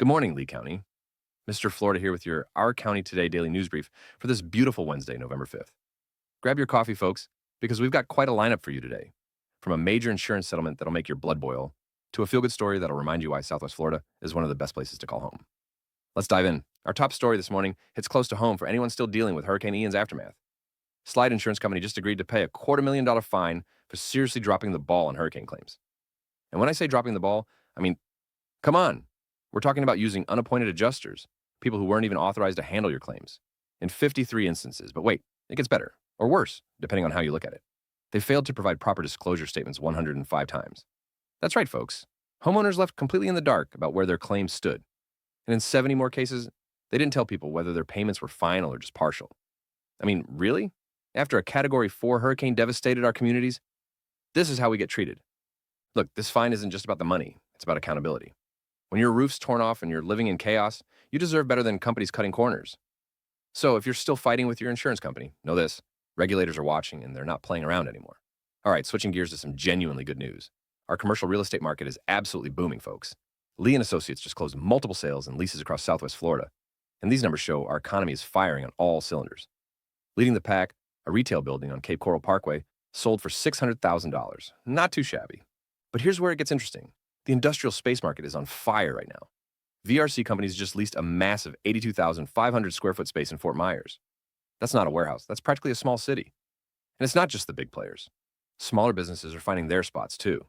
Good morning, Lee County. Mr. Florida here with your Our County Today daily news brief for this beautiful Wednesday, November 5th. Grab your coffee, folks, because we've got quite a lineup for you today. From a major insurance settlement that'll make your blood boil to a feel-good story that'll remind you why Southwest Florida is one of the best places to call home. Let's dive in. Our top story this morning hits close to home for anyone still dealing with Hurricane Ian's aftermath. Slide Insurance Company just agreed to pay a $250,000 fine for seriously dropping the ball on hurricane claims. And when I say dropping the ball, I mean, come on. We're talking about using unappointed adjusters, people who weren't even authorized to handle your claims, in 53 instances. But wait, it gets better, or worse, depending on how you look at it. They failed to provide proper disclosure statements 105 times. That's right, folks. Homeowners left completely in the dark about where their claims stood. And in 70 more cases, they didn't tell people whether their payments were final or just partial. I mean, really? After a Category 4 hurricane devastated our communities, this is how we get treated. Look, this fine isn't just about the money, it's about accountability. When your roof's torn off and you're living in chaos, you deserve better than companies cutting corners. So if you're still fighting with your insurance company, know this: regulators are watching and they're not playing around anymore. All right, switching gears to some genuinely good news. Our commercial real estate market is absolutely booming, folks. Lee and Associates just closed multiple sales and leases across Southwest Florida, and these numbers show our economy is firing on all cylinders. Leading the pack, a retail building on Cape Coral Parkway sold for $600,000. Not too shabby. But here's where it gets interesting. The industrial space market is on fire right now. VRC companies just leased a massive 82,500 square foot space in Fort Myers. That's not a warehouse. That's practically a small city. And it's not just the big players. Smaller businesses are finding their spots too.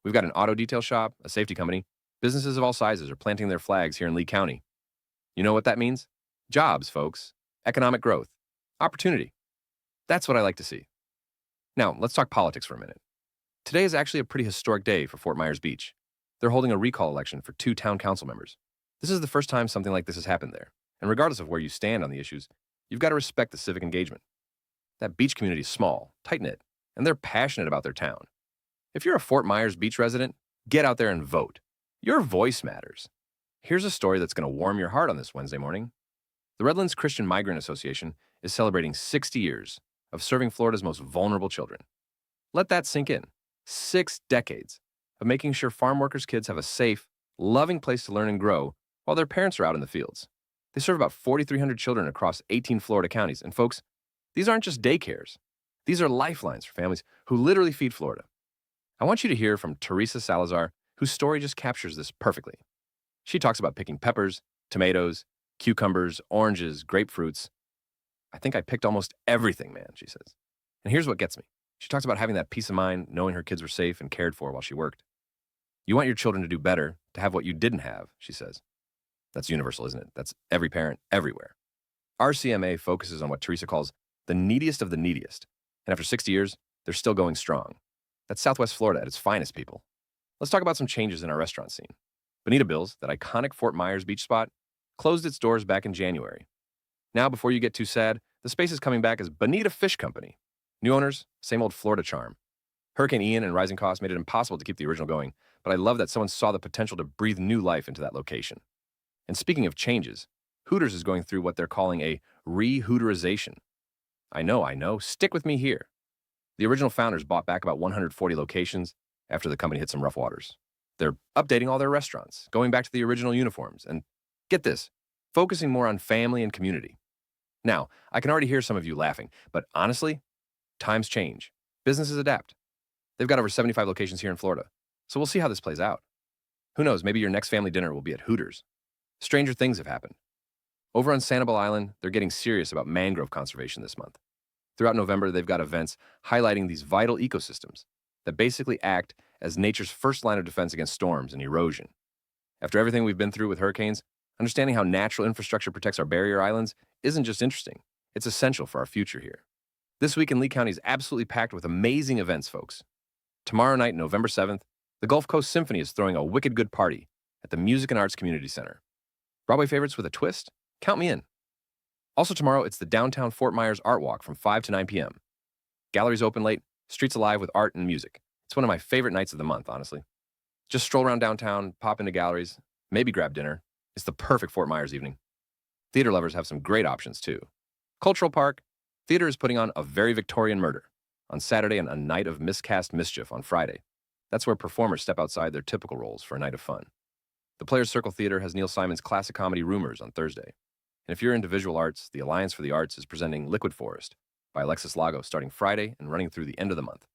We've got an auto detail shop, a safety company. Businesses of all sizes are planting their flags here in Lee County. You know what that means? Jobs, folks. Economic growth. Opportunity. That's what I like to see. Now, let's talk politics for a minute. Today is actually a pretty historic day for Fort Myers Beach. They're holding a recall election for 2 town council members. This is the first time something like this has happened there. And regardless of where you stand on the issues, you've got to respect the civic engagement. That beach community is small, tight-knit, and they're passionate about their town. If you're a Fort Myers Beach resident, get out there and vote. Your voice matters. Here's a story that's going to warm your heart on this Wednesday morning. The Redlands Christian Migrant Association is celebrating 60 years of serving Florida's most vulnerable children. Let that sink in. 6 decades of making sure farm workers' kids have a safe, loving place to learn and grow while their parents are out in the fields. They serve about 4,300 children across 18 Florida counties. And folks, these aren't just daycares. These are lifelines for families who literally feed Florida. I want you to hear from Teresa Salazar, whose story just captures this perfectly. She talks about picking peppers, tomatoes, cucumbers, oranges, grapefruits. I think I picked almost everything, man, she says. And here's what gets me. She talks about having that peace of mind, knowing her kids were safe and cared for while she worked. You want your children to do better, to have what you didn't have, she says. That's universal, isn't it? That's every parent, everywhere. RCMA focuses on what Teresa calls the neediest of the neediest. And after 60 years, they're still going strong. That's Southwest Florida at its finest, people. Let's talk about some changes in our restaurant scene. Bonita Bill's, that iconic Fort Myers beach spot, closed its doors back in January. Now, before you get too sad, the space is coming back as Bonita Fish Company. New owners, same old Florida charm. Hurricane Ian and rising costs made it impossible to keep the original going, but I love that someone saw the potential to breathe new life into that location. And speaking of changes, Hooters is going through what they're calling a re-Hooterization. I know, stick with me here. The original founders bought back about 140 locations after the company hit some rough waters. They're updating all their restaurants, going back to the original uniforms, and get this, focusing more on family and community. Now, I can already hear some of you laughing, but honestly, times change. Businesses adapt. They've got over 75 locations here in Florida, so we'll see how this plays out. Who knows, maybe your next family dinner will be at Hooters. Stranger things have happened. Over on Sanibel Island, they're getting serious about mangrove conservation this month. Throughout November, they've got events highlighting these vital ecosystems that basically act as nature's first line of defense against storms and erosion. After everything we've been through with hurricanes, understanding how natural infrastructure protects our barrier islands isn't just interesting, it's essential for our future here. This week in Lee County is absolutely packed with amazing events, folks. Tomorrow night, November 7th, the Gulf Coast Symphony is throwing a wicked good party at the Music and Arts Community Center. Broadway favorites with a twist? Count me in. Also tomorrow, it's the downtown Fort Myers Art Walk from 5 to 9 p.m. Galleries open late, streets alive with art and music. It's one of my favorite nights of the month, honestly. Just stroll around downtown, pop into galleries, maybe grab dinner. It's the perfect Fort Myers evening. Theater lovers have some great options, too. Cultural Park, theater is putting on A Very Victorian Murder on Saturday and A Night of Miscast Mischief on Friday. That's where performers step outside their typical roles for a night of fun. The Players Circle Theater has Neil Simon's classic comedy Rumors on Thursday. And if you're into visual arts, the Alliance for the Arts is presenting Liquid Forest by Alexis Lago starting Friday and running through the end of the month.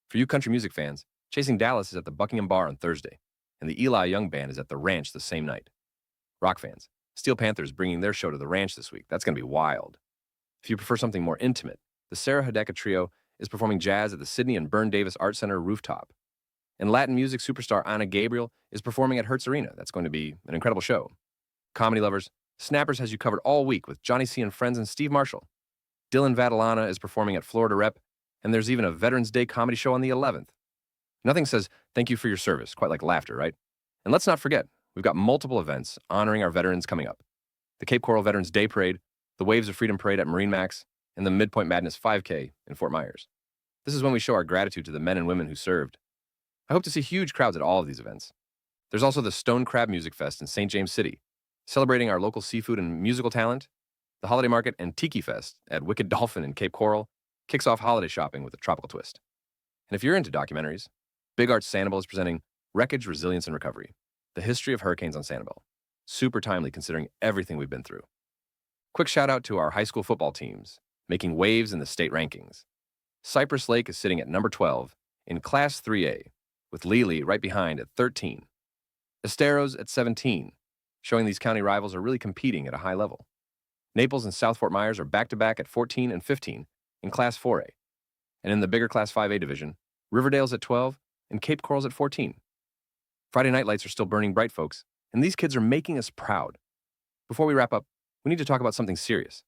For you country music fans, Chasing Dallas is at the Buckingham Bar on Thursday, and the Eli Young Band is at the Ranch the same night. Rock fans, Steel Panther's bringing their show to the Ranch this week. That's going to be wild. If you prefer something more intimate, the Sarah Hideka Trio is performing jazz at the Sydney and Byrne Davis Art Center rooftop. And Latin music superstar Ana Gabriel is performing at Hertz Arena. That's going to be an incredible show. Comedy lovers, Snappers has you covered all week with Johnny C. and Friends and Steve Marshall. Dylan Vadalana is performing at Florida Rep, and there's even a Veterans Day comedy show on the 11th. Nothing says thank you for your service quite like laughter, right? And let's not forget, we've got multiple events honoring our veterans coming up. The Cape Coral Veterans Day Parade, the Waves of Freedom Parade at Marine Max, and the Midpoint Madness 5K in Fort Myers. This is when we show our gratitude to the men and women who served. I hope to see huge crowds at all of these events. There's also the Stone Crab Music Fest in St. James City, celebrating our local seafood and musical talent. The Holiday Market and Tiki Fest at Wicked Dolphin in Cape Coral kicks off holiday shopping with a tropical twist. And if you're into documentaries, Big Arts Sanibel is presenting Wreckage, Resilience, and Recovery, the history of hurricanes on Sanibel. Super timely considering everything we've been through. Quick shout out to our high school football teams, making waves in the state rankings. Cypress Lake is sitting at number 12 in Class 3A, with Lely right behind at 13. Esteros at 17, showing these county rivals are really competing at a high level. Naples and South Fort Myers are back-to-back at 14 and 15 in Class 4A. And in the bigger Class 5A division, Riverdale's at 12 and Cape Coral's at 14. Friday night lights are still burning bright, folks, and these kids are making us proud. Before we wrap up, we need to talk about something serious.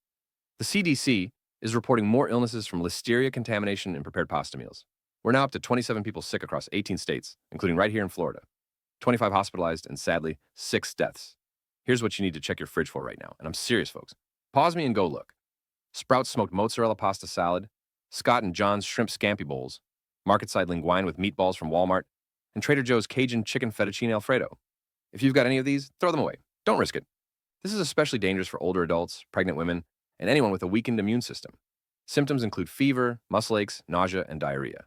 The CDC is reporting more illnesses from Listeria contamination in prepared pasta meals. We're now up to 27 people sick across 18 states, including right here in Florida. 25 hospitalized and, sadly, 6 deaths. Here's what you need to check your fridge for right now, and I'm serious, folks. Pause me and go look. Sprouts smoked mozzarella pasta salad, Scott and John's shrimp scampi bowls, Marketside linguine with meatballs from Walmart, and Trader Joe's Cajun chicken fettuccine alfredo. If you've got any of these, throw them away. Don't risk it. This is especially dangerous for older adults, pregnant women, and anyone with a weakened immune system. Symptoms include fever, muscle aches, nausea, and diarrhea.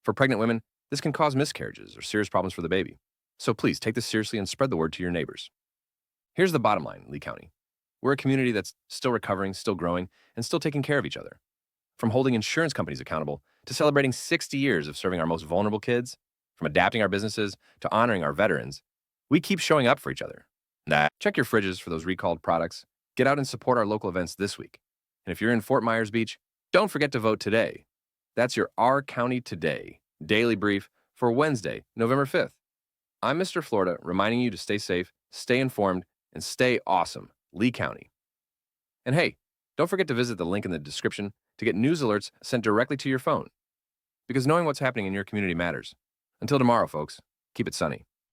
For pregnant women, this can cause miscarriages or serious problems for the baby. So please take this seriously and spread the word to your neighbors. Here's the bottom line, Lee County. We're a community that's still recovering, still growing, and still taking care of each other. From holding insurance companies accountable to celebrating 60 years of serving our most vulnerable kids, from adapting our businesses to honoring our veterans, we keep showing up for each other. Check your fridges for those recalled products. Get out and support our local events this week. And if you're in Fort Myers Beach, don't forget to vote today. That's your Our County Today daily brief for Wednesday, November 5th. I'm Mr. Florida, reminding you to stay safe, stay informed, and stay awesome, Lee County. And hey, don't forget to visit the link in the description to get news alerts sent directly to your phone. Because knowing what's happening in your community matters. Until tomorrow, folks, keep it sunny.